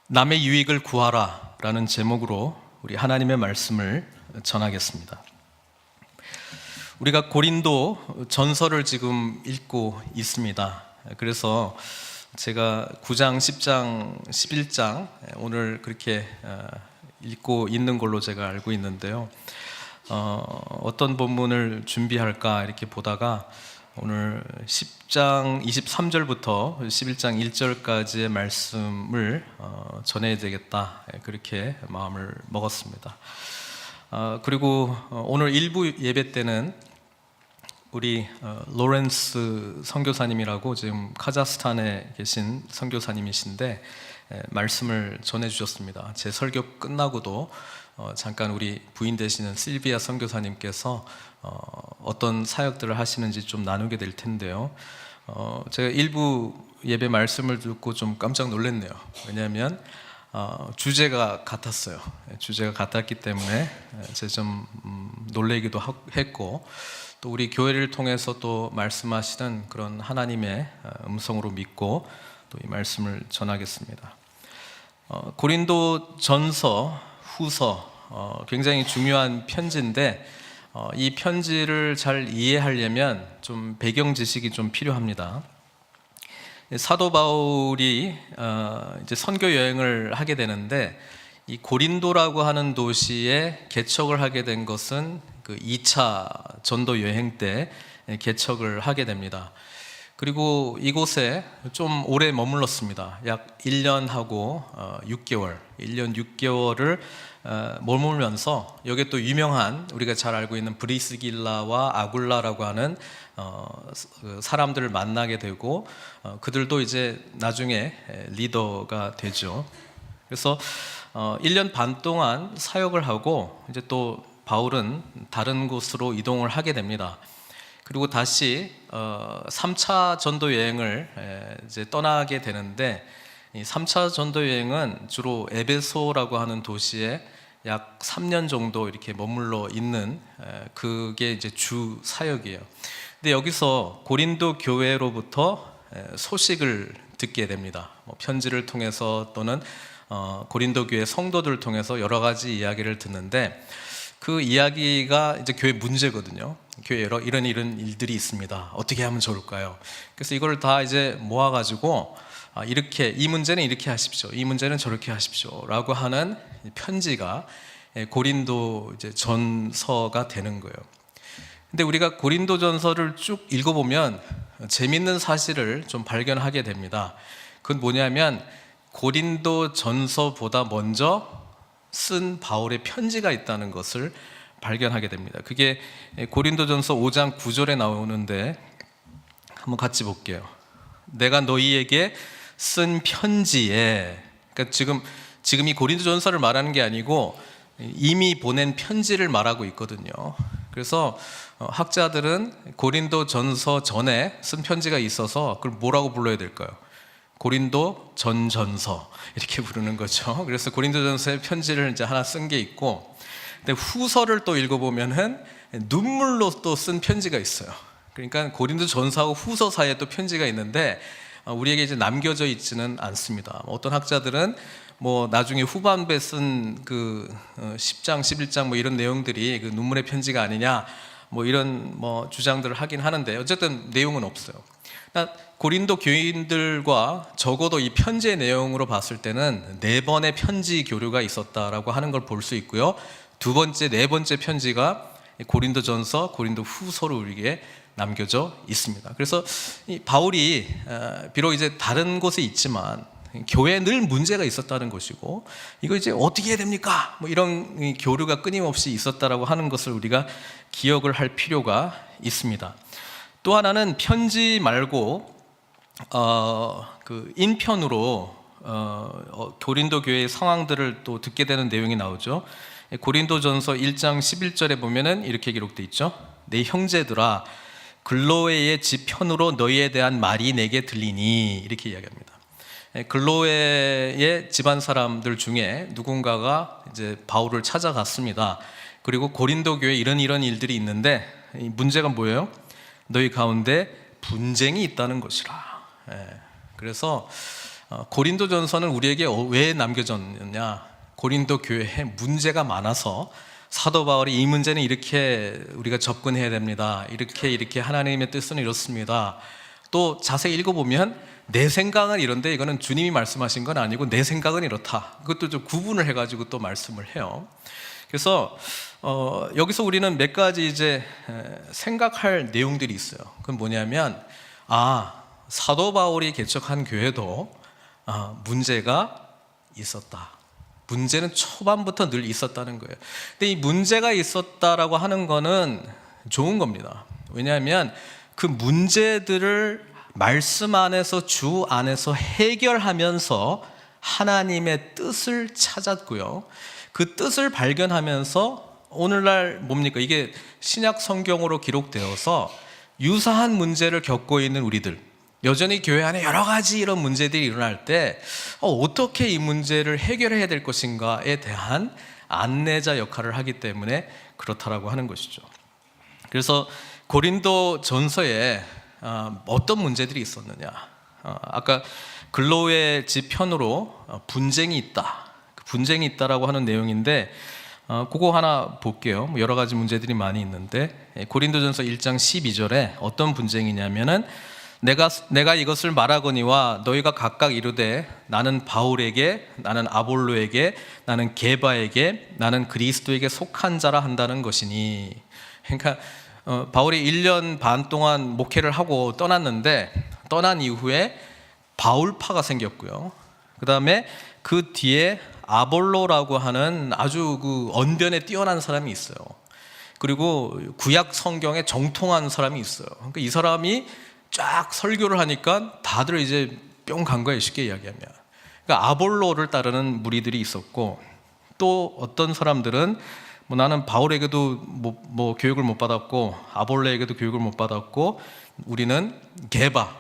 남의 유익을 구하라 라는 제목으로 우리 하나님의 말씀을 전하겠습니다. 우리가 고린도 전서를 지금 읽고 있습니다. 그래서 제가 9장, 10장, 11장 오늘 그렇게 읽고 있는 걸로 제가 알고 있는데요. 어떤 본문을 준비할까 이렇게 보다가 오늘 10장 23절부터 11장 1절까지의 말씀을 전해야 되겠다 그렇게 마음을 먹었습니다. 그리고 오늘 일부 예배 때는 우리 로렌스 선교사님이라고 지금 카자흐스탄에 계신 선교사님이신데 말씀을 전해주셨습니다. 제 설교 끝나고도 잠깐 우리 부인 되시는 실비아 선교사님께서 어떤 사역들을 하시는지 좀 나누게 될 텐데요. 제가 일부 예배 말씀을 듣고 좀 깜짝 놀랐네요. 왜냐하면 주제가 같았어요. 주제가 같았기 때문에 제가 좀 놀라기도 했고, 또 우리 교회를 통해서 또 말씀하시는 그런 하나님의 음성으로 믿고 또 이 말씀을 전하겠습니다. 고린도 전서, 후서 굉장히 중요한 편지인데 이 편지를 잘 이해하려면 좀 배경 지식이 좀 필요합니다. 사도 바울이 이제 선교 여행을 하게 되는데 이 고린도라고 하는 도시에 개척을 하게 된 것은 그 2차 전도 여행 때 개척을 하게 됩니다. 그리고 이곳에 좀 오래 머물렀습니다. 약 1년하고 6개월, 1년 6개월을 머물면서 여기에 또 유명한 우리가 잘 알고 있는 브리스길라와 아굴라라고 하는 사람들을 만나게 되고 그들도 이제 나중에 리더가 되죠. 그래서 1년 반 동안 사역을 하고 이제 또 바울은 다른 곳으로 이동을 하게 됩니다. 그리고 다시 3차 전도 여행을 이제 떠나게 되는데 이 3차 전도 여행은 주로 에베소라고 하는 도시에 약 3년 정도 이렇게 머물러 있는 그게 이제 주 사역이에요. 근데 여기서 고린도 교회로부터 소식을 듣게 됩니다. 편지를 통해서 또는 고린도 교회 성도들을 통해서 여러 가지 이야기를 듣는데 그 이야기가 이제 교회 문제거든요. 교회에 이런 일들이 있습니다. 어떻게 하면 좋을까요? 그래서 이걸 다 이제 모아가지고 이렇게 이 문제는 이렇게 하십시오. 이 문제는 저렇게 하십시오라고 하는 편지가 고린도 이제 전서가 되는 거예요. 근데 우리가 고린도 전서를 쭉 읽어보면 재밌는 사실을 좀 발견하게 됩니다. 그건 뭐냐면 고린도 전서보다 먼저 쓴 바울의 편지가 있다는 것을 발견하게 됩니다. 그게 고린도전서 5장 9절에 나오는데 한번 같이 볼게요. 내가 너희에게 쓴 편지에, 그러니까 지금 이 고린도전서를 말하는 게 아니고 이미 보낸 편지를 말하고 있거든요. 그래서 학자들은 고린도전서 전에 쓴 편지가 있어서 그걸 뭐라고 불러야 될까요? 고린도 전전서 이렇게 부르는 거죠. 그래서 고린도전서의 편지를 이제 하나 쓴 게 있고, 근데 후서를 또 읽어보면은 눈물로 또 쓴 편지가 있어요. 그러니까 고린도전서하고 후서 사이에 또 편지가 있는데 우리에게 이제 남겨져 있지는 않습니다. 어떤 학자들은 뭐 나중에 후반부에 쓴 그 10장, 11장 뭐 이런 내용들이 그 눈물의 편지가 아니냐 뭐 이런 뭐 주장들을 하긴 하는데 어쨌든 내용은 없어요. 고린도 교인들과 적어도 이 편지의 내용으로 봤을 때는 4번의 편지 교류가 있었다라고 하는 걸 볼 수 있고요. 두 번째, 네 번째 편지가 고린도전서, 고린도 후서로 우리에게 남겨져 있습니다. 그래서 이 바울이 비록 이제 다른 곳에 있지만 교회에 늘 문제가 있었다는 것이고 이거 이제 어떻게 해야 됩니까? 뭐 이런 교류가 끊임없이 있었다라고 하는 것을 우리가 기억을 할 필요가 있습니다. 또 하나는 편지 말고 그 인편으로 고린도 교회의 상황들을 또 듣게 되는 내용이 나오죠. 고린도전서 1장 11절에 보면은 이렇게 기록되어 있죠. 내 형제들아 글로에의 집 편으로 너희에 대한 말이 내게 들리니 이렇게 이야기합니다. 글로에의 집안 사람들 중에 누군가가 이제 바울을 찾아갔습니다. 그리고 고린도 교회에 이런 일들이 있는데 문제가 뭐예요? 너희 가운데 분쟁이 있다는 것이라. 그래서 고린도전서는 우리에게 왜 남겨졌느냐? 고린도 교회에 문제가 많아서 사도 바울이 이 문제는 이렇게 우리가 접근해야 됩니다. 이렇게 하나님의 뜻은 이렇습니다. 또 자세히 읽어보면 내 생각은 이런데 이거는 주님이 말씀하신 건 아니고 내 생각은 이렇다. 그것도 좀 구분을 해가지고 또 말씀을 해요. 그래서 여기서 우리는 몇 가지 이제 생각할 내용들이 있어요. 그건 뭐냐면 사도 바울이 개척한 교회도 문제가 있었다. 문제는 초반부터 늘 있었다는 거예요. 근데 이 문제가 있었다라고 하는 거는 좋은 겁니다. 왜냐하면 그 문제들을 말씀 안에서 주 안에서 해결하면서 하나님의 뜻을 찾았고요. 그 뜻을 발견하면서 오늘날 뭡니까? 이게 신약 성경으로 기록되어서 유사한 문제를 겪고 있는 우리들, 여전히 교회 안에 여러 가지 이런 문제들이 일어날 때 어떻게 이 문제를 해결해야 될 것인가에 대한 안내자 역할을 하기 때문에 그렇다라고 하는 것이죠. 그래서 고린도 전서에 어떤 문제들이 있었느냐? 아까 글로의 집 편으로 분쟁이 있다. 분쟁이 있다라고 하는 내용인데 그거 하나 볼게요. 여러 가지 문제들이 많이 있는데 고린도전서 1장 12절에 어떤 분쟁이냐면은 내가 이것을 말하거니와 너희가 각각 이르되 나는 바울에게, 나는 아볼로에게, 나는 게바에게, 나는 그리스도에게 속한 자라 한다는 것이니. 그러니까 바울이 1년 반 동안 목회를 하고 떠났는데 떠난 이후에 바울파가 생겼고요. 그 다음에 그 뒤에 아볼로라고 하는 아주 그 언변에 뛰어난 사람이 있어요. 그리고 구약 성경에 정통한 사람이 있어요. 그러니까 이 사람이 쫙 설교를 하니까 다들 이제 뿅 간 거예요. 쉽게 이야기하면. 그러니까 아볼로를 따르는 무리들이 있었고, 또 어떤 사람들은 나는 바울에게도 뭐 교육을 못 받았고 아볼로에게도 교육을 못 받았고 우리는 게바,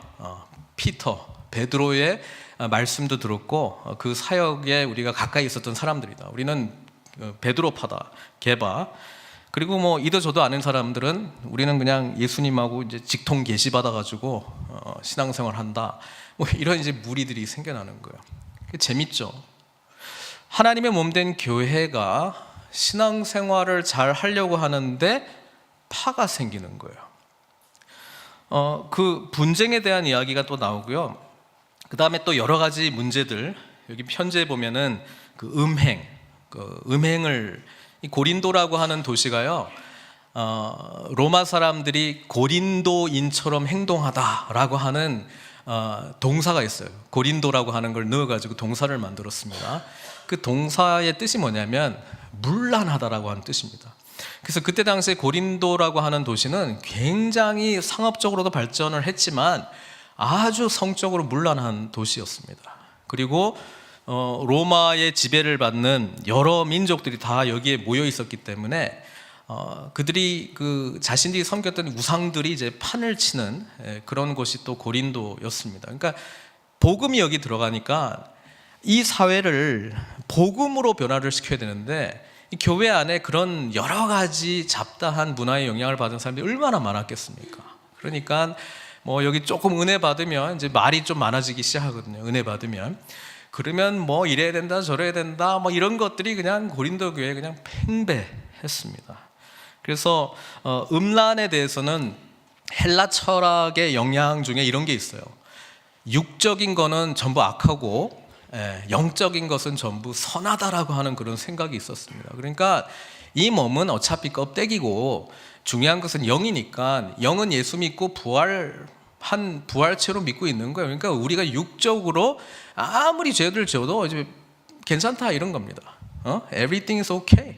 피터, 베드로의 말씀도 들었고 그 사역에 우리가 가까이 있었던 사람들이다. 우리는 베드로파다, 게바. 그리고 뭐 이도 저도 아는 사람들은 우리는 그냥 예수님하고 이제 직통 계시 받아가지고 신앙생활 한다. 뭐 이런 이제 무리들이 생겨나는 거예요. 재밌죠. 하나님의 몸된 교회가 신앙생활을 잘 하려고 하는데 파가 생기는 거예요. 그 분쟁에 대한 이야기가 또 나오고요. 그 다음에 또 여러 가지 문제들, 여기 편지에 보면은 음행을, 이 고린도라고 하는 도시가요, 로마 사람들이 고린도인처럼 행동하다라고 하는 동사가 있어요. 고린도라고 하는 걸 넣어가지고 동사를 만들었습니다. 그 동사의 뜻이 뭐냐면 문란하다라고 하는 뜻입니다. 그래서 그때 당시에 고린도라고 하는 도시는 굉장히 상업적으로도 발전을 했지만 아주 성적으로 문란한 도시였습니다. 그리고 로마의 지배를 받는 여러 민족들이 다 여기에 모여 있었기 때문에 그들이 그 자신들이 섬겼던 우상들이 이제 판을 치는 그런 곳이 또 고린도였습니다. 그러니까 복음이 여기 들어가니까 이 사회를 복음으로 변화를 시켜야 되는데 이 교회 안에 그런 여러 가지 잡다한 문화의 영향을 받은 사람들이 얼마나 많았겠습니까? 그러니까 뭐 여기 조금 은혜 받으면 이제 말이 좀 많아지기 시작하거든요. 은혜 받으면. 그러면 뭐 이래야 된다 저래야 된다 뭐 이런 것들이 그냥 고린도 교회에 그냥 팽배했습니다. 그래서 음란에 대해서는 헬라 철학의 영향 중에 이런 게 있어요. 육적인 거는 전부 악하고 영적인 것은 전부 선하다라고 하는 그런 생각이 있었습니다. 그러니까 이 몸은 어차피 껍데기고 중요한 것은 영이니까 영은 예수 믿고 부활체로 믿고 있는 거예요. 그러니까 우리가 육적으로 아무리 죄를 지어도 이제 괜찮다 이런 겁니다. Everything is okay.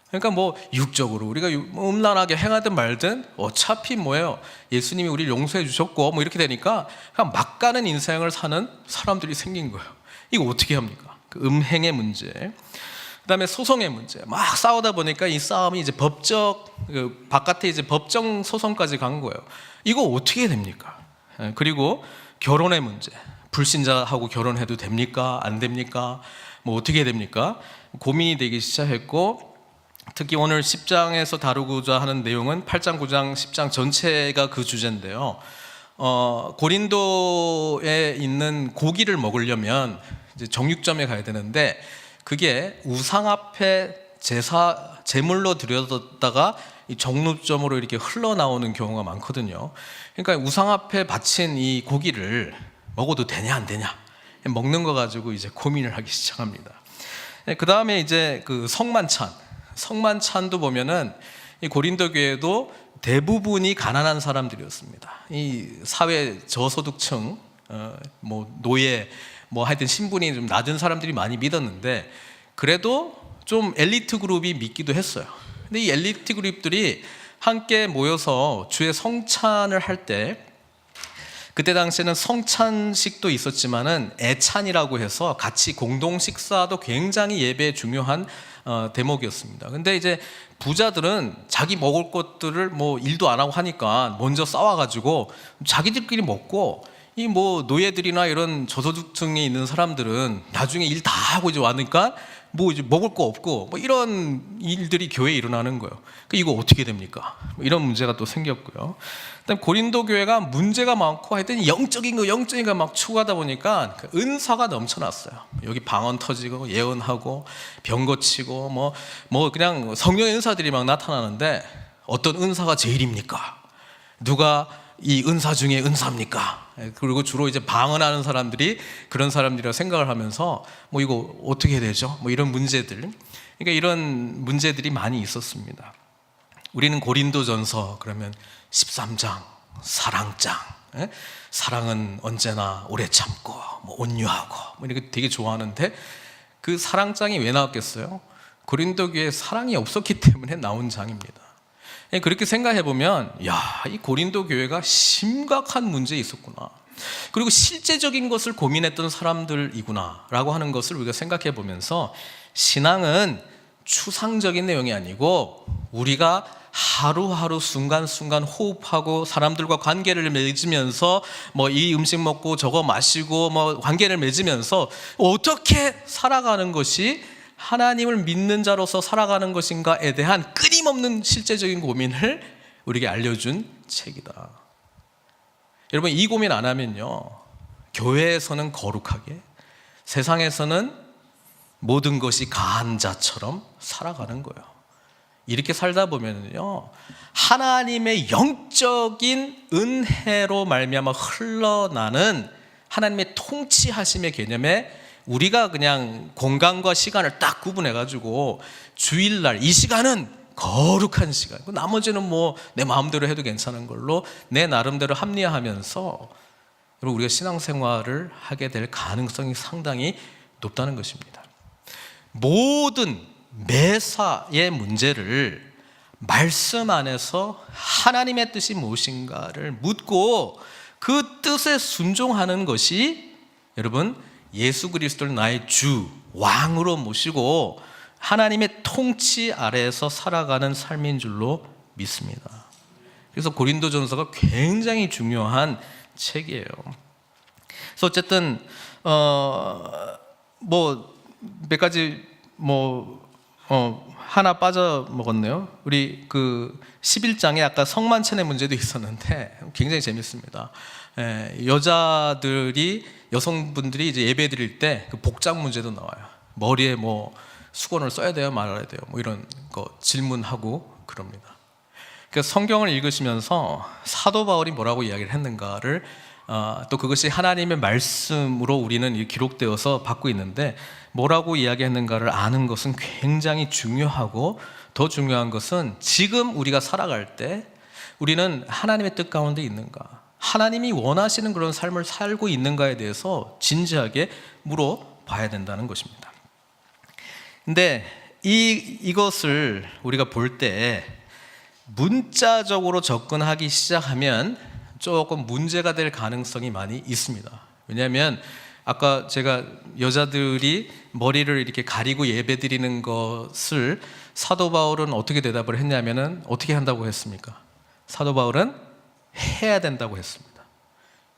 그러니까 뭐 육적으로 우리가 음란하게 행하든 말든 어차피 뭐예요? 예수님이 우리를 용서해 주셨고 뭐 이렇게 되니까 그냥 막 가는 인생을 사는 사람들이 생긴 거예요. 이거 어떻게 합니까? 그 음행의 문제. 그다음에 소송의 문제. 막 싸우다 보니까 이 싸움이 이제 바깥에 이제 법정 소송까지 간 거예요. 이거 어떻게 해야 됩니까? 그리고 결혼의 문제. 불신자하고 결혼해도 됩니까? 안 됩니까? 뭐 어떻게 해야 됩니까? 고민이 되기 시작했고, 특히 오늘 10장에서 다루고자 하는 내용은 8장, 9장, 10장 전체가 그 주제인데요. 고린도에 있는 고기를 먹으려면 이제 정육점에 가야 되는데 그게 우상 앞에 제물로 드려졌다가 이 정육점으로 이렇게 흘러나오는 경우가 많거든요. 그러니까 우상 앞에 바친 이 고기를 먹어도 되냐 안 되냐 먹는 거 가지고 이제 고민을 하기 시작합니다. 그 다음에 이제 그 성만찬도 보면은 이 고린도 교회도 대부분이 가난한 사람들이었습니다. 이 사회 저소득층, 뭐 노예, 뭐 하여튼 신분이 좀 낮은 사람들이 많이 믿었는데 그래도 좀 엘리트 그룹이 믿기도 했어요. 근데 이 엘리트 그룹들이 함께 모여서 주의 성찬을 할 때 그때 당시에는 성찬식도 있었지만은 애찬이라고 해서 같이 공동 식사도 굉장히 예배에 중요한 대목이었습니다. 근데 이제 부자들은 자기 먹을 것들을 뭐 일도 안 하고 하니까 먼저 싸워가지고 자기들끼리 먹고 이 뭐 노예들이나 이런 저소득층에 있는 사람들은 나중에 일 다 하고 이제 왔으니까 뭐 이제 먹을 거 없고 뭐 이런 일들이 교회에 일어나는 거예요. 이거 어떻게 됩니까? 뭐 이런 문제가 또 생겼고요. 그다음 고린도 교회가 문제가 많고 하여튼 영적인 거 막 추구하다 보니까 그 은사가 넘쳐났어요. 여기 방언 터지고 예언하고 병 고치고 뭐 그냥 성령의 은사들이 막 나타나는데 어떤 은사가 제일입니까? 누가 이 은사 중에 은사입니까? 그리고 주로 이제 방언하는 사람들이 그런 사람들이라 생각을 하면서 뭐 이거 어떻게 해야 되죠? 뭐 이런 문제들. 그러니까 이런 문제들이 많이 있었습니다. 우리는 고린도전서 그러면 13장 사랑장, 사랑은 언제나 오래 참고 뭐 온유하고 뭐 이렇게 되게 좋아하는데 그 사랑장이 왜 나왔겠어요? 고린도 교회에 사랑이 없었기 때문에 나온 장입니다. 그렇게 생각해 보면 이 고린도 교회가 심각한 문제에 있었구나. 그리고 실제적인 것을 고민했던 사람들이구나 라고 하는 것을 우리가 생각해 보면서 신앙은 추상적인 내용이 아니고 우리가 하루하루 순간순간 호흡하고 사람들과 관계를 맺으면서 뭐 이 음식 먹고 저거 마시고 뭐 관계를 맺으면서 어떻게 살아가는 것이 하나님을 믿는 자로서 살아가는 것인가에 대한 끊임없는 실제적인 고민을 우리에게 알려준 책이다. 여러분 이 고민 안 하면요 교회에서는 거룩하게 세상에서는 모든 것이 가한 자처럼 살아가는 거예요. 이렇게 살다 보면요 하나님의 영적인 은혜로 말미암아 흘러나는 하나님의 통치하심의 개념에 우리가 그냥 공간과 시간을 딱 구분해가지고 주일날 이 시간은 거룩한 시간, 나머지는 뭐 내 마음대로 해도 괜찮은 걸로 내 나름대로 합리화하면서 여러분 우리가 신앙생활을 하게 될 가능성이 상당히 높다는 것입니다. 모든 매사의 문제를 말씀 안에서 하나님의 뜻이 무엇인가를 묻고 그 뜻에 순종하는 것이 여러분 예수 그리스도를 나의 주, 왕으로 모시고 하나님의 통치 아래에서 살아가는 삶인 줄로 믿습니다. 그래서 고린도전서가 굉장히 중요한 책이에요. 그래서 어쨌든 뭐 몇 가지 하나 빠져먹었네요. 우리 그 11장에 아까 성만찬의 문제도 있었는데 굉장히 재밌습니다. 여성분들이 이제 예배 드릴 때 그 복장 문제도 나와요. 머리에 뭐 수건을 써야 돼요, 말아야 돼요, 뭐 이런 거 질문하고 그럽니다. 그러니까 성경을 읽으시면서 사도 바울이 뭐라고 이야기를 했는가를 또 그것이 하나님의 말씀으로 우리는 기록되어서 받고 있는데 뭐라고 이야기했는가를 아는 것은 굉장히 중요하고 더 중요한 것은 지금 우리가 살아갈 때 우리는 하나님의 뜻 가운데 있는가, 하나님이 원하시는 그런 삶을 살고 있는가에 대해서 진지하게 물어봐야 된다는 것입니다. 근데 이것을 우리가 볼 때 문자적으로 접근하기 시작하면 조금 문제가 될 가능성이 많이 있습니다. 왜냐하면 아까 제가 여자들이 머리를 이렇게 가리고 예배드리는 것을 사도 바울은 어떻게 대답을 했냐면은 어떻게 한다고 했습니까? 사도 바울은 해야 된다고 했습니다.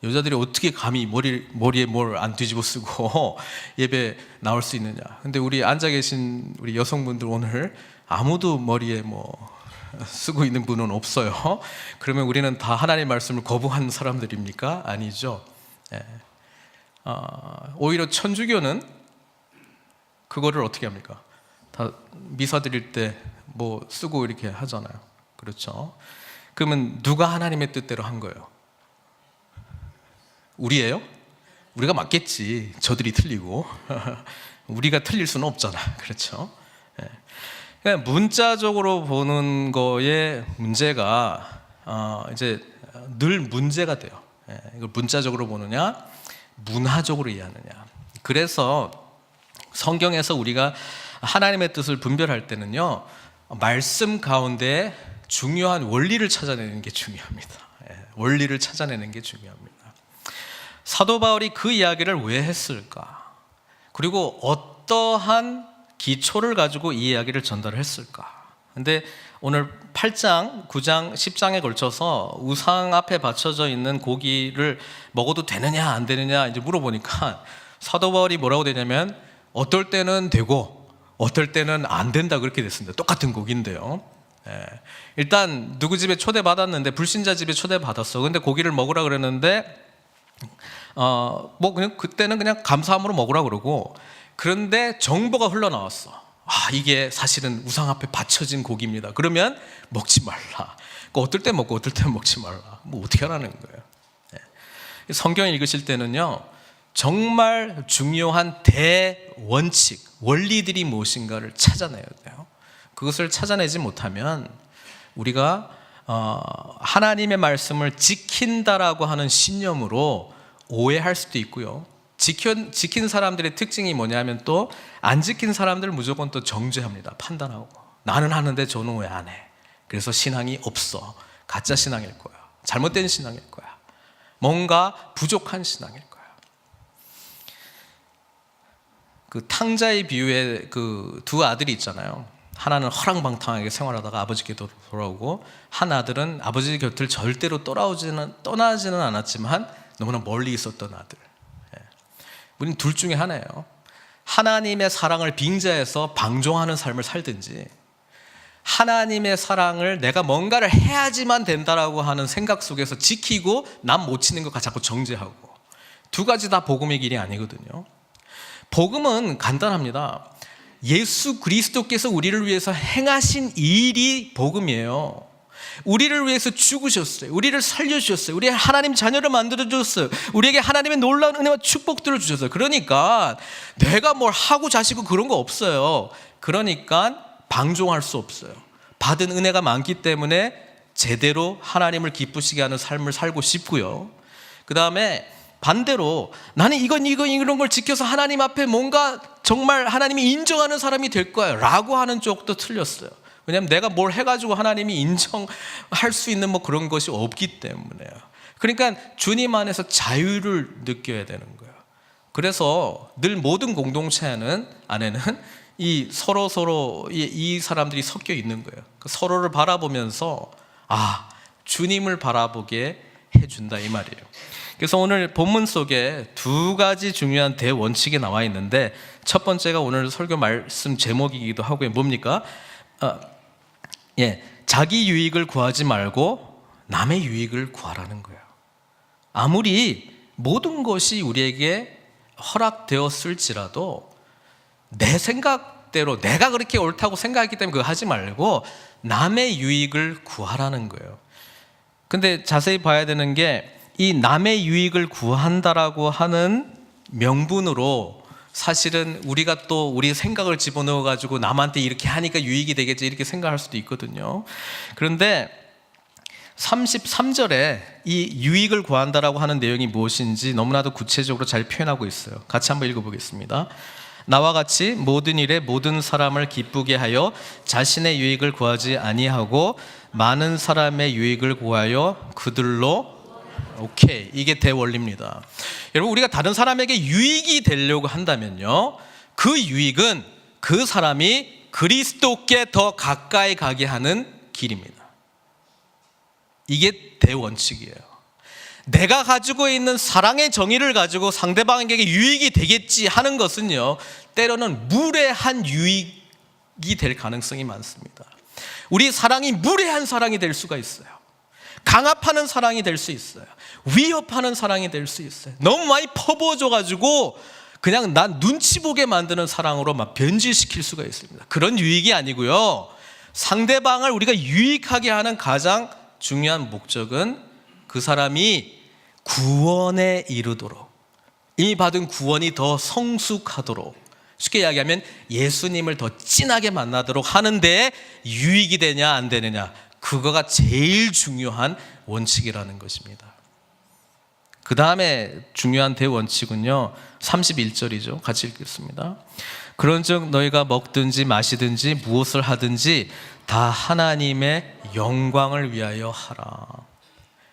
여자들이 어떻게 감히 머리에 뭘 안 뒤집어 쓰고 예배 나올 수 있느냐. 근데 우리 앉아 계신 우리 여성분들 오늘 아무도 머리에 뭐 쓰고 있는 분은 없어요. 그러면 우리는 다 하나님의 말씀을 거부한 사람들입니까? 아니죠. 예. 오히려 천주교는 그거를 어떻게 합니까? 다 미사 드릴 때 뭐 쓰고 이렇게 하잖아요. 그렇죠. 그러면 누가 하나님의 뜻대로 한 거예요? 우리예요? 우리가 맞겠지. 저들이 틀리고 우리가 틀릴 수는 없잖아. 그렇죠. 예. 그러니까 문자적으로 보는 거에 문제가 이제 늘 문제가 돼요. 예. 이걸 문자적으로 보느냐, 문화적으로 이해하느냐. 그래서 성경에서 우리가 하나님의 뜻을 분별할 때는요, 말씀 가운데 중요한 원리를 찾아내는 게 중요합니다. 예. 원리를 찾아내는 게 중요합니다. 사도 바울이 그 이야기를 왜 했을까? 그리고 어떠한 기초를 가지고 이 이야기를 전달했을까? 근데 오늘 8장, 9장, 10장에 걸쳐서 우상 앞에 받쳐져 있는 고기를 먹어도 되느냐 안 되느냐 이제 물어보니까 사도 바울이 뭐라고 되냐면 어떨 때는 되고 어떨 때는 안 된다 그렇게 됐습니다. 똑같은 고기인데요. 예. 일단 누구 집에 초대받았는데 불신자 집에 초대받았어. 근데 고기를 먹으라 그랬는데 뭐 그냥 그때는 그냥 감사함으로 먹으라 그러고, 그런데 정보가 흘러나왔어. 이게 사실은 우상 앞에 바쳐진 고기입니다. 그러면 먹지 말라. 어떨 때 먹고 어떨 때 먹지 말라. 뭐 어떻게 하라는 거예요? 네. 성경 읽으실 때는요, 정말 중요한 대원칙, 원리들이 무엇인가를 찾아내야 돼요. 그것을 찾아내지 못하면 우리가 하나님의 말씀을 지킨다라고 하는 신념으로 오해할 수도 있고요. 지킨 사람들의 특징이 뭐냐면 또 안 지킨 사람들 무조건 또 정죄합니다. 판단하고 나는 하는데 저는 왜 안 해? 그래서 신앙이 없어. 가짜 신앙일 거야. 잘못된 신앙일 거야. 뭔가 부족한 신앙일 거야. 그 탕자의 비유에 그 두 아들이 있잖아요. 하나는 허랑방탕하게 생활하다가 아버지 곁으로 돌아오고, 한 아들은 아버지 곁을 절대로 떠나지는 않았지만 너무나 멀리 있었던 아들. 우리는 둘 중에 하나예요. 하나님의 사랑을 빙자해서 방종하는 삶을 살든지, 하나님의 사랑을 내가 뭔가를 해야지만 된다라고 하는 생각 속에서 지키고 남 못 치는 것 자꾸 정죄하고, 두 가지 다 복음의 길이 아니거든요. 복음은 간단합니다. 예수 그리스도께서 우리를 위해서 행하신 일이 복음이에요. 우리를 위해서 죽으셨어요. 우리를 살려주셨어요. 우리 하나님 자녀를 만들어주셨어요. 우리에게 하나님의 놀라운 은혜와 축복들을 주셨어요. 그러니까 내가 뭘 하고 자시고 그런 거 없어요. 그러니까 방종할 수 없어요. 받은 은혜가 많기 때문에 제대로 하나님을 기쁘시게 하는 삶을 살고 싶고요. 그 다음에 반대로 나는 이런 걸 지켜서 하나님 앞에 뭔가 정말 하나님이 인정하는 사람이 될 거야 라고 하는 쪽도 틀렸어요. 왜냐하면 내가 뭘 해가지고 하나님이 인정할 수 있는 뭐 그런 것이 없기 때문에요. 그러니까 주님 안에서 자유를 느껴야 되는 거예요. 그래서 늘 모든 공동체 안에는 이 서로 이 사람들이 섞여 있는 거예요. 서로를 바라보면서 주님을 바라보게 해준다 이 말이에요. 그래서 오늘 본문 속에 두 가지 중요한 대원칙이 나와 있는데, 첫 번째가 오늘 설교 말씀 제목이기도 하고요. 뭡니까? 자기 유익을 구하지 말고 남의 유익을 구하라는 거예요. 아무리 모든 것이 우리에게 허락되었을지라도 내 생각대로 내가 그렇게 옳다고 생각했기 때문에 그거 하지 말고 남의 유익을 구하라는 거예요. 근데 자세히 봐야 되는 게, 이 남의 유익을 구한다라고 하는 명분으로 사실은 우리가 또 우리 생각을 집어넣어 가지고 남한테 이렇게 하니까 유익이 되겠지 이렇게 생각할 수도 있거든요. 그런데 33절에 이 유익을 구한다라고 하는 내용이 무엇인지 너무나도 구체적으로 잘 표현하고 있어요. 같이 한번 읽어보겠습니다. 나와 같이 모든 일에 모든 사람을 기쁘게 하여 자신의 유익을 구하지 아니하고 많은 사람의 유익을 구하여 그들로, 오케이, 이게 대원리입니다. 여러분, 우리가 다른 사람에게 유익이 되려고 한다면요, 그 유익은 그 사람이 그리스도께 더 가까이 가게 하는 길입니다. 이게 대원칙이에요. 내가 가지고 있는 사랑의 정의를 가지고 상대방에게 유익이 되겠지 하는 것은요, 때로는 무례한 유익이 될 가능성이 많습니다. 우리 사랑이 무례한 사랑이 될 수가 있어요. 강압하는 사랑이 될 수 있어요. 위협하는 사랑이 될 수 있어요. 너무 많이 퍼부어져가지고 그냥 난 눈치 보게 만드는 사랑으로 막 변질시킬 수가 있습니다. 그런 유익이 아니고요. 상대방을 우리가 유익하게 하는 가장 중요한 목적은 그 사람이 구원에 이르도록, 이미 받은 구원이 더 성숙하도록, 쉽게 이야기하면 예수님을 더 진하게 만나도록 하는 데 유익이 되냐 안 되느냐, 그거가 제일 중요한 원칙이라는 것입니다. 그 다음에 중요한 대원칙은요 31절이죠. 같이 읽겠습니다. 그런즉 너희가 먹든지 마시든지 무엇을 하든지 다 하나님의 영광을 위하여 하라.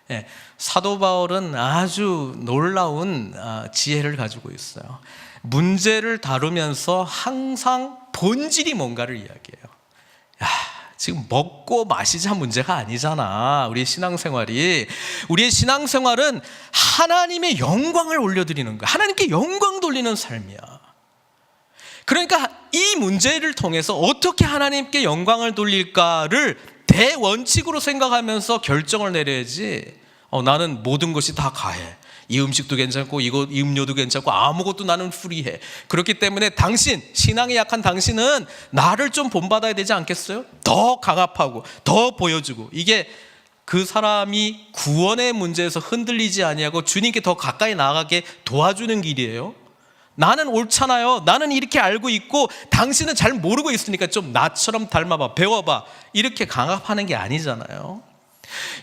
네, 사도 바울은 아주 놀라운 지혜를 가지고 있어요. 문제를 다루면서 항상 본질이 뭔가를 이야기해요. 야, 지금 먹고 마시자 문제가 아니잖아. 우리의 신앙생활이. 우리의 신앙생활은 하나님의 영광을 올려드리는 거야. 하나님께 영광 돌리는 삶이야. 그러니까 이 문제를 통해서 어떻게 하나님께 영광을 돌릴까를 대원칙으로 생각하면서 결정을 내려야지. 나는 모든 것이 다 가해. 이 음식도 괜찮고 이 음료도 괜찮고 아무것도 나는 프리해. 그렇기 때문에 당신, 신앙이 약한 당신은 나를 좀 본받아야 되지 않겠어요? 더 강압하고 더 보여주고, 이게 그 사람이 구원의 문제에서 흔들리지 아니하고 주님께 더 가까이 나아가게 도와주는 길이에요. 나는 옳잖아요. 나는 이렇게 알고 있고 당신은 잘 모르고 있으니까 좀 나처럼 닮아봐, 배워봐, 이렇게 강압하는 게 아니잖아요.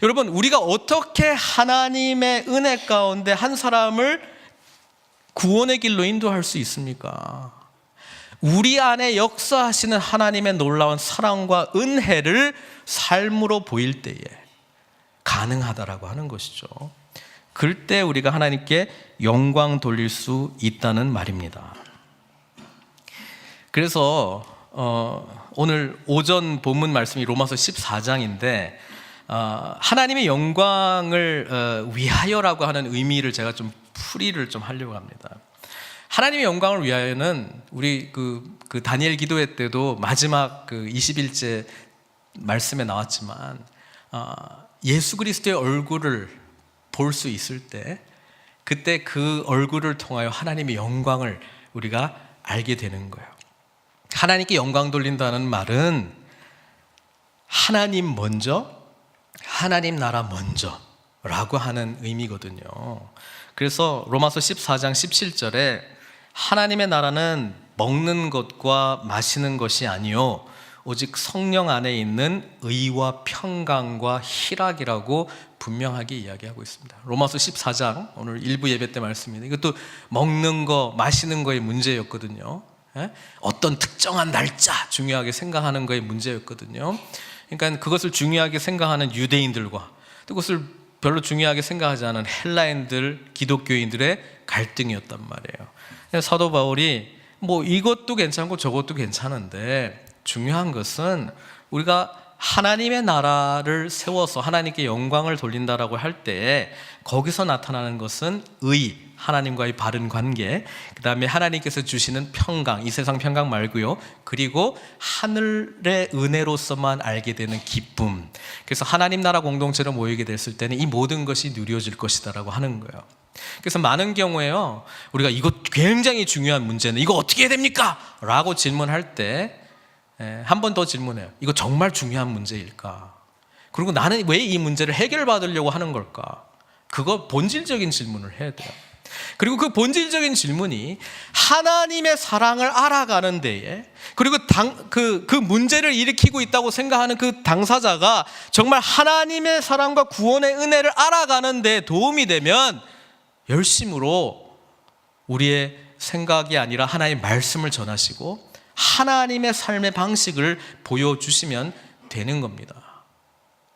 여러분, 우리가 어떻게 하나님의 은혜 가운데 한 사람을 구원의 길로 인도할 수 있습니까? 우리 안에 역사하시는 하나님의 놀라운 사랑과 은혜를 삶으로 보일 때에 가능하다라고 하는 것이죠. 그럴 때 우리가 하나님께 영광 돌릴 수 있다는 말입니다. 그래서 오늘 오전 본문 말씀이 로마서 14장인데 하나님의 영광을 위하여라고 하는 의미를 제가 좀 풀이를 좀 하려고 합니다. 하나님의 영광을 위하여는 우리 그 다니엘 기도회 때도 마지막 그 21제 말씀에 나왔지만 예수 그리스도의 얼굴을 볼 수 있을 때, 그때 그 얼굴을 통하여 하나님의 영광을 우리가 알게 되는 거예요. 하나님께 영광 돌린다는 말은 하나님 먼저, 하나님 나라 먼저 라고 하는 의미거든요. 그래서 로마서 14장 17절에 하나님의 나라는 먹는 것과 마시는 것이 아니요 오직 성령 안에 있는 의와 평강과 희락이라고 분명하게 이야기하고 있습니다. 로마서 14장 오늘 일부 예배 때 말씀입니다. 이것도 먹는 거 마시는 거의 문제였거든요. 어떤 특정한 날짜 중요하게 생각하는 거의 문제였거든요. 그러니까 그것을 중요하게 생각하는 유대인들과 또 그것을 별로 중요하게 생각하지 않은 헬라인들, 기독교인들의 갈등이었단 말이에요. 사도 바울이 뭐 이것도 괜찮고 저것도 괜찮은데 중요한 것은 우리가 하나님의 나라를 세워서 하나님께 영광을 돌린다라고 할 때 거기서 나타나는 것은 의, 하나님과의 바른 관계, 그 다음에 하나님께서 주시는 평강, 이 세상 평강 말고요, 그리고 하늘의 은혜로서만 알게 되는 기쁨. 그래서 하나님 나라 공동체로 모이게 됐을 때는 이 모든 것이 누려질 것이다라고 하는 거예요. 그래서 많은 경우에요, 우리가 이거 굉장히 중요한 문제는 이거 어떻게 해야 됩니까? 라고 질문할 때 한 번 더 질문해요. 이거 정말 중요한 문제일까? 그리고 나는 왜 이 문제를 해결받으려고 하는 걸까? 그거 본질적인 질문을 해야 돼요. 그리고 그 본질적인 질문이 하나님의 사랑을 알아가는 데에, 그리고 그 문제를 일으키고 있다고 생각하는 그 당사자가 정말 하나님의 사랑과 구원의 은혜를 알아가는 데 도움이 되면 열심으로 우리의 생각이 아니라 하나님의 말씀을 전하시고 하나님의 삶의 방식을 보여주시면 되는 겁니다.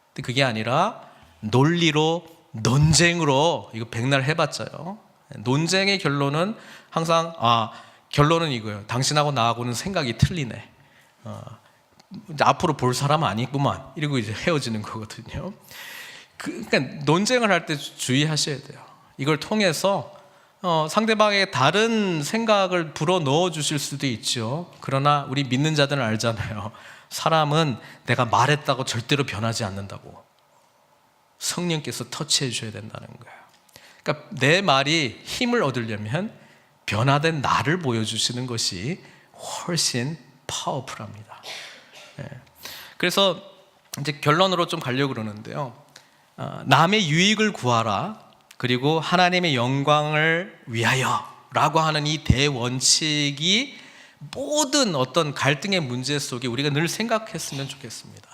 근데 그게 아니라 논리로, 논쟁으로, 이거 백날 해봤자요, 논쟁의 결론은 항상 결론은 이거예요. 당신하고 나하고는 생각이 틀리네, 앞으로 볼 사람 아니구만, 이러고 이제 헤어지는 거거든요. 그러니까 논쟁을 할 때 주의하셔야 돼요. 이걸 통해서 상대방에게 다른 생각을 불어 넣어 주실 수도 있죠. 그러나 우리 믿는 자들은 알잖아요. 사람은 내가 말했다고 절대로 변하지 않는다고. 성령께서 터치해 줘야 된다는 거예요. 그러니까 내 말이 힘을 얻으려면 변화된 나를 보여주시는 것이 훨씬 파워풀합니다. 그래서 이제 결론으로 좀 가려고 그러는데요. 남의 유익을 구하라, 그리고 하나님의 영광을 위하여 라고 하는 이 대원칙이 모든 어떤 갈등의 문제 속에 우리가 늘 생각했으면 좋겠습니다.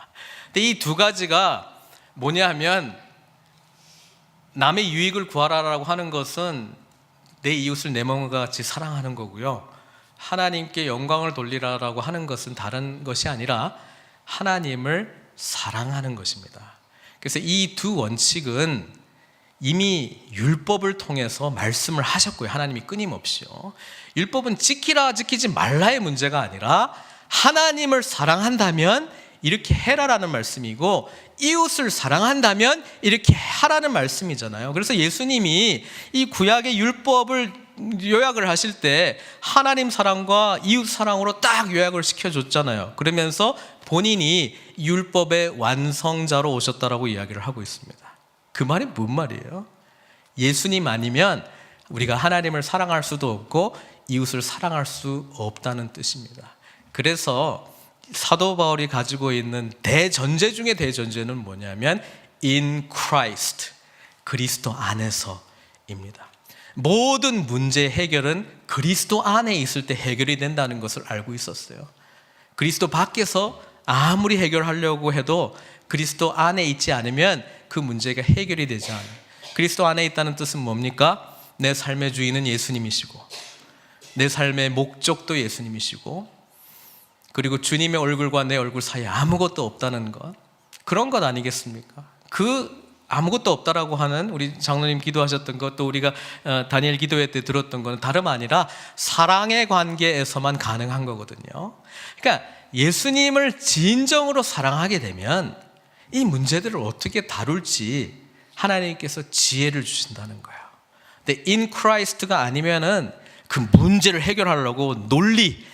근데 이 두 가지가 뭐냐 하면, 남의 유익을 구하라라고 하는 것은 내 이웃을 내 몸과 같이 사랑하는 거고요. 하나님께 영광을 돌리라라고 하는 것은 다른 것이 아니라 하나님을 사랑하는 것입니다. 그래서 이 두 원칙은 이미 율법을 통해서 말씀을 하셨고요. 하나님이 끊임없이요. 율법은 지키라 지키지 말라의 문제가 아니라 하나님을 사랑한다면 이렇게 해라라는 말씀이고, 이웃을 사랑한다면 이렇게 하라는 말씀이잖아요. 그래서 예수님이 이 구약의 율법을 요약을 하실 때 하나님 사랑과 이웃 사랑으로 딱 요약을 시켜줬잖아요. 그러면서 본인이 율법의 완성자로 오셨다라고 이야기를 하고 있습니다. 그 말이 뭔 말이에요? 예수님 아니면 우리가 하나님을 사랑할 수도 없고 이웃을 사랑할 수 없다는 뜻입니다. 그래서 사도 바울이 가지고 있는 대전제 중에 대전제는 뭐냐면 in Christ, 그리스도 안에서입니다. 모든 문제 해결은 그리스도 안에 있을 때 해결이 된다는 것을 알고 있었어요. 그리스도 밖에서 아무리 해결하려고 해도 그리스도 안에 있지 않으면 그 문제가 해결이 되지 않아요. 그리스도 안에 있다는 뜻은 뭡니까? 내 삶의 주인은 예수님이시고, 내 삶의 목적도 예수님이시고, 그리고 주님의 얼굴과 내 얼굴 사이에 아무것도 없다는 것, 그런 것 아니겠습니까? 그 아무것도 없다라고 하는 우리 장로님 기도하셨던 것, 또 우리가 다니엘 기도회 때 들었던 것은 다름 아니라 사랑의 관계에서만 가능한 거거든요. 그러니까 예수님을 진정으로 사랑하게 되면 이 문제들을 어떻게 다룰지 하나님께서 지혜를 주신다는 거예요. 근데 in Christ가 아니면은 그 문제를 해결하려고 논리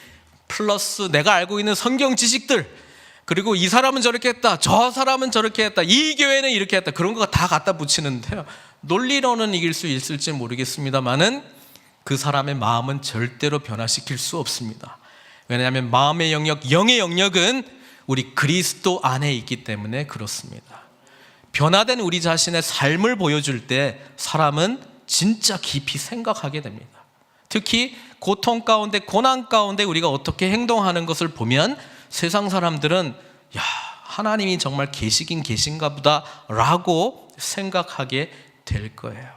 플러스 내가 알고 있는 성경 지식들, 그리고 이 사람은 저렇게 했다, 저 사람은 저렇게 했다, 이 교회는 이렇게 했다, 그런 거 다 갖다 붙이는데요, 논리로는 이길 수 있을지 모르겠습니다만은 그 사람의 마음은 절대로 변화시킬 수 없습니다. 왜냐하면 마음의 영역, 영의 영역은 우리 그리스도 안에 있기 때문에 그렇습니다. 변화된 우리 자신의 삶을 보여줄 때 사람은 진짜 깊이 생각하게 됩니다. 특히 고통 가운데, 고난 가운데 우리가 어떻게 행동하는 것을 보면 세상 사람들은 야, 하나님이 정말 계시긴 계신가 보다 라고 생각하게 될 거예요.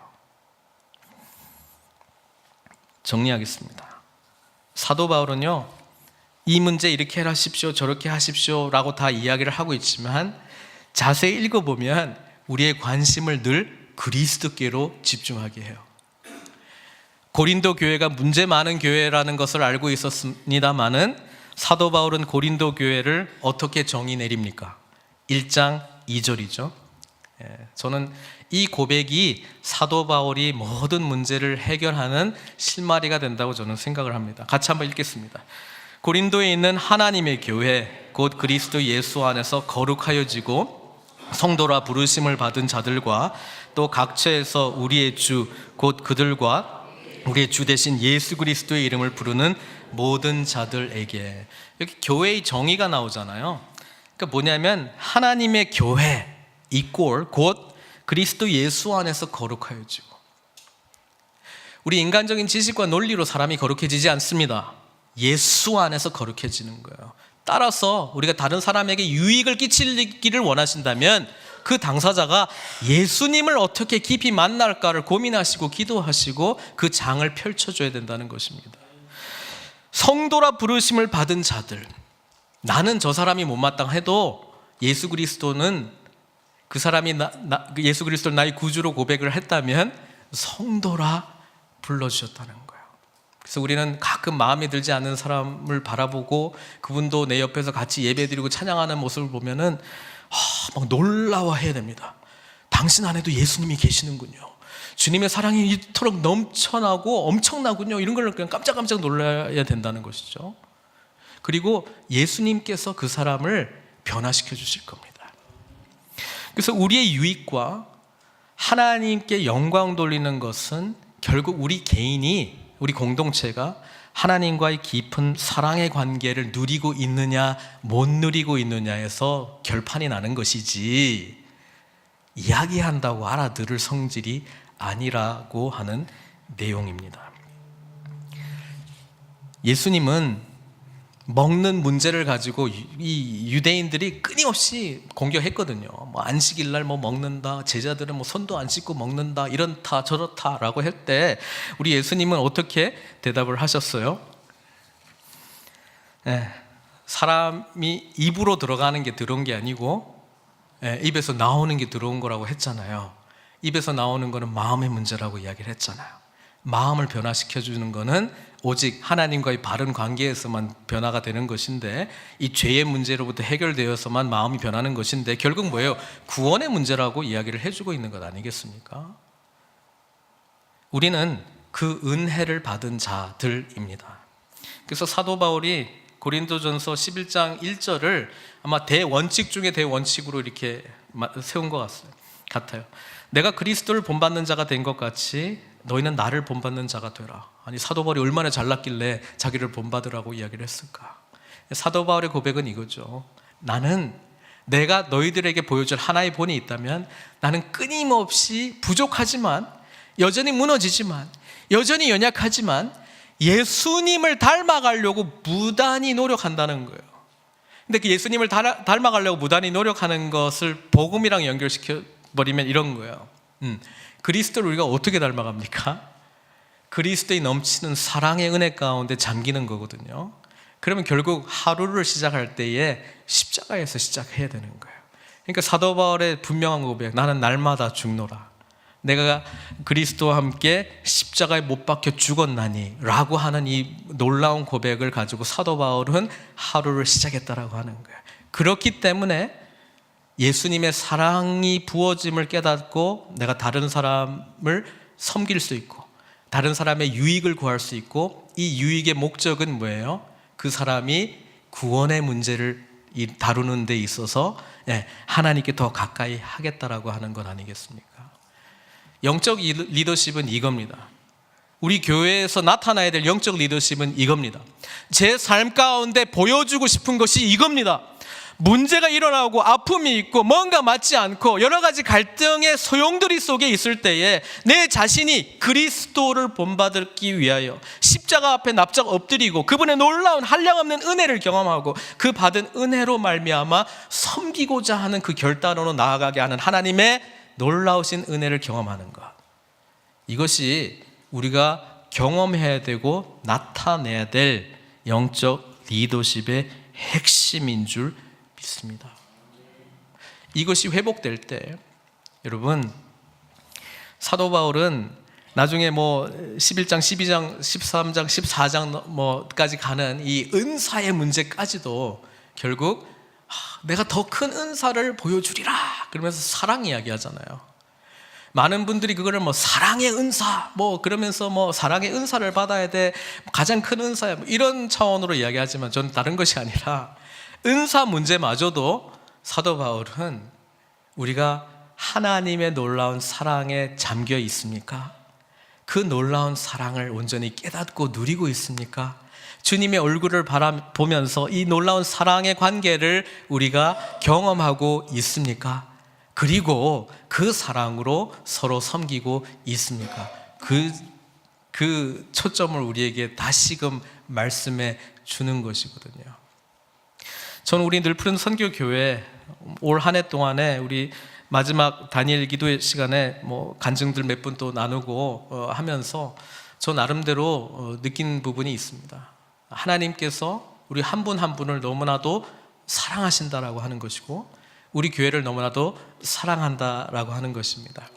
정리하겠습니다. 사도 바울은요, 이 문제 이렇게 하십시오, 저렇게 하십시오 라고 다 이야기를 하고 있지만 자세히 읽어보면 우리의 관심을 늘 그리스도께로 집중하게 해요. 고린도 교회가 문제 많은 교회라는 것을 알고 있었습니다마는 사도 바울은 고린도 교회를 어떻게 정의 내립니까? 1장 2절이죠. 저는 이 고백이 사도 바울이 모든 문제를 해결하는 실마리가 된다고 저는 생각을 합니다. 같이 한번 읽겠습니다. 고린도에 있는 하나님의 교회 곧 그리스도 예수 안에서 거룩하여지고 성도라 부르심을 받은 자들과 또 각처에서 우리의 주 곧 그들과 우리의 주 대신 예수 그리스도의 이름을 부르는 모든 자들에게, 여기 교회의 정의가 나오잖아요. 그러니까 뭐냐면 하나님의 교회 이꼴 곧 그리스도 예수 안에서 거룩하여지고, 우리 인간적인 지식과 논리로 사람이 거룩해지지 않습니다. 예수 안에서 거룩해지는 거예요. 따라서 우리가 다른 사람에게 유익을 끼치기를 원하신다면 그 당사자가 예수님을 어떻게 깊이 만날까를 고민하시고 기도하시고 그 장을 펼쳐줘야 된다는 것입니다. 성도라 부르심을 받은 자들, 나는 저 사람이 못마땅해도 예수 그리스도는 그 사람이 예수 그리스도를 나의 구주로 고백을 했다면 성도라 불러주셨다는 거예요. 그래서 우리는 가끔 마음에 들지 않는 사람을 바라보고 그분도 내 옆에서 같이 예배드리고 찬양하는 모습을 보면은 막 놀라워해야 됩니다. 당신 안에도 예수님이 계시는군요. 주님의 사랑이 이토록 넘쳐나고 엄청나군요. 이런 걸 그냥 깜짝깜짝 놀라야 된다는 것이죠. 그리고 예수님께서 그 사람을 변화시켜 주실 겁니다. 그래서 우리의 유익과 하나님께 영광 돌리는 것은 결국 우리 개인이, 우리 공동체가 하나님과의 깊은 사랑의 관계를 누리고 있느냐 못 누리고 있느냐에서 결판이 나는 것이지, 이야기한다고 알아들을 성질이 아니라고 하는 내용입니다. 예수님은 먹는 문제를 가지고 이 유대인들이 끊임없이 공격했거든요. 뭐 안식일날 뭐 먹는다, 제자들은 뭐 손도 안 씻고 먹는다, 이런다 저렇다라고 할 때 우리 예수님은 어떻게 대답을 하셨어요? 사람이 입으로 들어가는 게 들어온 게 아니고 입에서 나오는 게 들어온 거라고 했잖아요. 입에서 나오는 거는 마음의 문제라고 이야기를 했잖아요. 마음을 변화시켜 주는 거는 오직 하나님과의 바른 관계에서만 변화가 되는 것인데, 이 죄의 문제로부터 해결되어서만 마음이 변하는 것인데, 결국 뭐예요? 구원의 문제라고 이야기를 해주고 있는 것 아니겠습니까? 우리는 그 은혜를 받은 자들입니다. 그래서 사도 바울이 고린도전서 11장 1절을 아마 대원칙 중에 대원칙으로 이렇게 세운 것 같아요. 내가 그리스도를 본받는 자가 된 것 같이 너희는 나를 본받는 자가 되라. 아니, 사도 바울이 얼마나 잘났길래 자기를 본받으라고 이야기를 했을까? 사도 바울의 고백은 이거죠. 나는 내가 너희들에게 보여줄 하나의 본이 있다면, 나는 끊임없이 부족하지만, 여전히 무너지지만, 여전히 연약하지만 예수님을 닮아가려고 무단히 노력한다는 거예요. 근데 그 예수님을 닮아가려고 무단히 노력하는 것을 복음이랑 연결시켜 버리면 이런 거예요. 그리스도를 우리가 어떻게 닮아갑니까? 그리스도의 넘치는 사랑의 은혜 가운데 잠기는 거거든요. 그러면 결국 하루를 시작할 때에 십자가에서 시작해야 되는 거예요. 그러니까 사도 바울의 분명한 고백, 나는 날마다 죽노라, 내가 그리스도와 함께 십자가에 못 박혀 죽었나니 라고 하는 이 놀라운 고백을 가지고 사도 바울은 하루를 시작했다라고 하는 거예요. 그렇기 때문에 예수님의 사랑이 부어짐을 깨닫고 내가 다른 사람을 섬길 수 있고, 다른 사람의 유익을 구할 수 있고, 이 유익의 목적은 뭐예요? 그 사람이 구원의 문제를 다루는 데 있어서 하나님께 더 가까이 하겠다라고 하는 것 아니겠습니까? 영적 리더십은 이겁니다. 우리 교회에서 나타나야 될 영적 리더십은 이겁니다. 제 삶 가운데 보여주고 싶은 것이 이겁니다. 문제가 일어나고 아픔이 있고 뭔가 맞지 않고 여러 가지 갈등의 소용돌이 속에 있을 때에 내 자신이 그리스도를 본받기 위하여 십자가 앞에 납작 엎드리고 그분의 놀라운 한량없는 은혜를 경험하고 그 받은 은혜로 말미암아 섬기고자 하는 그 결단으로 나아가게 하는 하나님의 놀라우신 은혜를 경험하는 것, 이것이 우리가 경험해야 되고 나타내야 될 영적 리더십의 핵심인 줄 믿습니다. 이것이 회복될 때, 여러분, 사도 바울은 나중에 뭐 11장, 12장, 13장, 14장 뭐까지 가는 이 은사의 문제까지도 결국 내가 더 큰 은사를 보여주리라 그러면서 사랑 이야기하잖아요. 많은 분들이 그거를 뭐 사랑의 은사 뭐 그러면서 뭐 사랑의 은사를 받아야 돼, 가장 큰 은사야 뭐 이런 차원으로 이야기하지만, 저는 다른 것이 아니라 은사 문제마저도 사도 바울은 우리가 하나님의 놀라운 사랑에 잠겨 있습니까? 그 놀라운 사랑을 온전히 깨닫고 누리고 있습니까? 주님의 얼굴을 바라보면서 이 놀라운 사랑의 관계를 우리가 경험하고 있습니까? 그리고 그 사랑으로 서로 섬기고 있습니까? 그 초점을 우리에게 다시금 말씀해 주는 것이거든요. 저는 우리 늘푸른 선교교회 올 한 해 동안에 우리 마지막 다니엘 기도 시간에 뭐 간증들 몇 분 또 나누고 하면서 저 나름대로 느낀 부분이 있습니다. 하나님께서 우리 한 분 한 분을 너무나도 사랑하신다라고 하는 것이고, 우리 교회를 너무나도 사랑한다라고 하는 것입니다.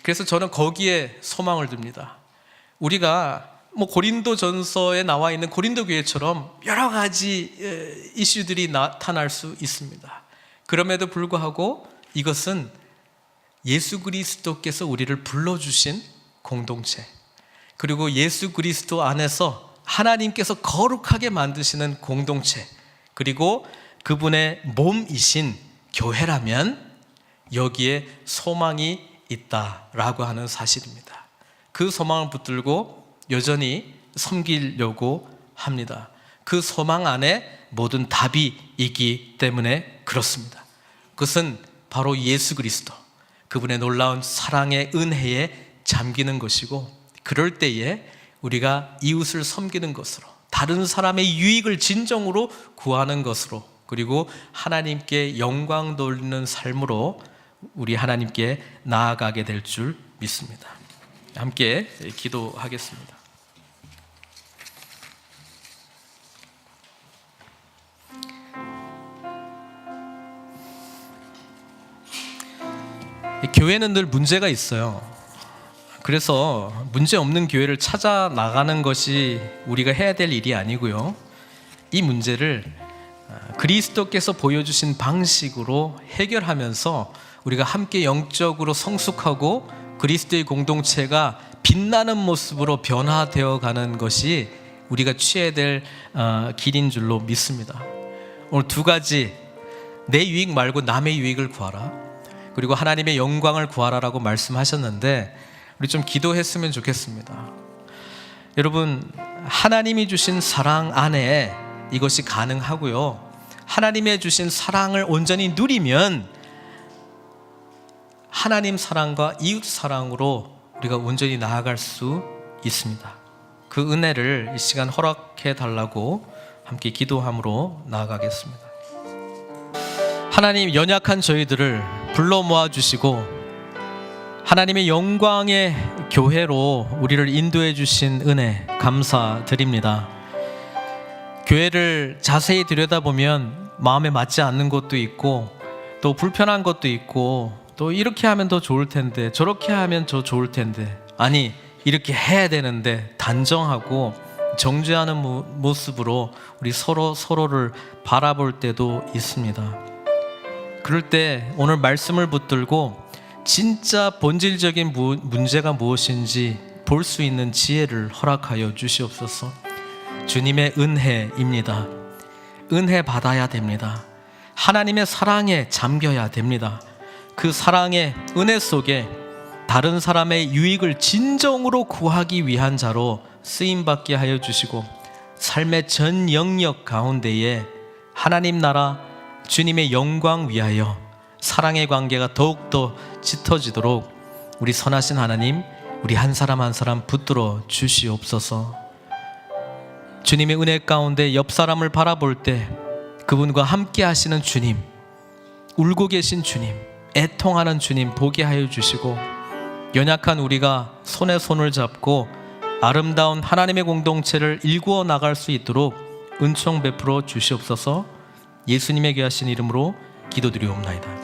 그래서 저는 거기에 소망을 둡니다. 우리가 뭐 고린도전서에 나와 있는 고린도 교회처럼 여러 가지 이슈들이 나타날 수 있습니다. 그럼에도 불구하고 이것은 예수 그리스도께서 우리를 불러주신 공동체, 그리고 예수 그리스도 안에서 하나님께서 거룩하게 만드시는 공동체, 그리고 그분의 몸이신 교회라면 여기에 소망이 있다라고 하는 사실입니다. 그 소망을 붙들고 여전히 섬기려고 합니다. 그 소망 안에 모든 답이 있기 때문에 그렇습니다. 그것은 바로 예수 그리스도, 그분의 놀라운 사랑의 은혜에 잠기는 것이고, 그럴 때에 우리가 이웃을 섬기는 것으로, 다른 사람의 유익을 진정으로 구하는 것으로, 그리고 하나님께 영광 돌리는 삶으로 우리 하나님께 나아가게 될 줄 믿습니다. 함께 기도하겠습니다. 교회는 늘 문제가 있어요. 그래서 문제 없는 교회를 찾아 나가는 것이 우리가 해야 될 일이 아니고요, 이 문제를 그리스도께서 보여주신 방식으로 해결하면서 우리가 함께 영적으로 성숙하고 그리스도의 공동체가 빛나는 모습으로 변화되어 가는 것이 우리가 취해야 될 길인 줄로 믿습니다. 오늘 두 가지, 내 유익 말고 남의 유익을 구하라, 그리고 하나님의 영광을 구하라라고 말씀하셨는데, 우리 좀 기도했으면 좋겠습니다. 여러분, 하나님이 주신 사랑 안에 이것이 가능하고요, 하나님의 주신 사랑을 온전히 누리면 하나님 사랑과 이웃 사랑으로 우리가 온전히 나아갈 수 있습니다. 그 은혜를 이 시간 허락해 달라고 함께 기도함으로 나아가겠습니다. 하나님, 연약한 저희들을 불러 모아 주시고 하나님의 영광의 교회로 우리를 인도해 주신 은혜 감사드립니다. 교회를 자세히 들여다보면 마음에 맞지 않는 것도 있고, 또 불편한 것도 있고, 또 이렇게 하면 더 좋을 텐데, 저렇게 하면 더 좋을 텐데, 아니 이렇게 해야 되는데, 단정하고 정죄하는 모습으로 우리 서로를 바라볼 때도 있습니다. 그럴 때 오늘 말씀을 붙들고 진짜 본질적인 문제가 무엇인지 볼 수 있는 지혜를 허락하여 주시옵소서. 주님의 은혜입니다. 은혜 받아야 됩니다. 하나님의 사랑에 잠겨야 됩니다. 그 사랑의 은혜 속에 다른 사람의 유익을 진정으로 구하기 위한 자로 쓰임받게 하여 주시고, 삶의 전 영역 가운데에 하나님 나라 주님의 영광 위하여 사랑의 관계가 더욱더 짙어지도록 우리 선하신 하나님, 우리 한 사람 한 사람 붙들어 주시옵소서. 주님의 은혜 가운데 옆 사람을 바라볼 때 그분과 함께 하시는 주님, 울고 계신 주님, 애통하는 주님 보게 하여 주시고, 연약한 우리가 손에 손을 잡고 아름다운 하나님의 공동체를 일구어 나갈 수 있도록 은총 베풀어 주시옵소서. 예수님의 귀하신 이름으로 기도드리옵나이다.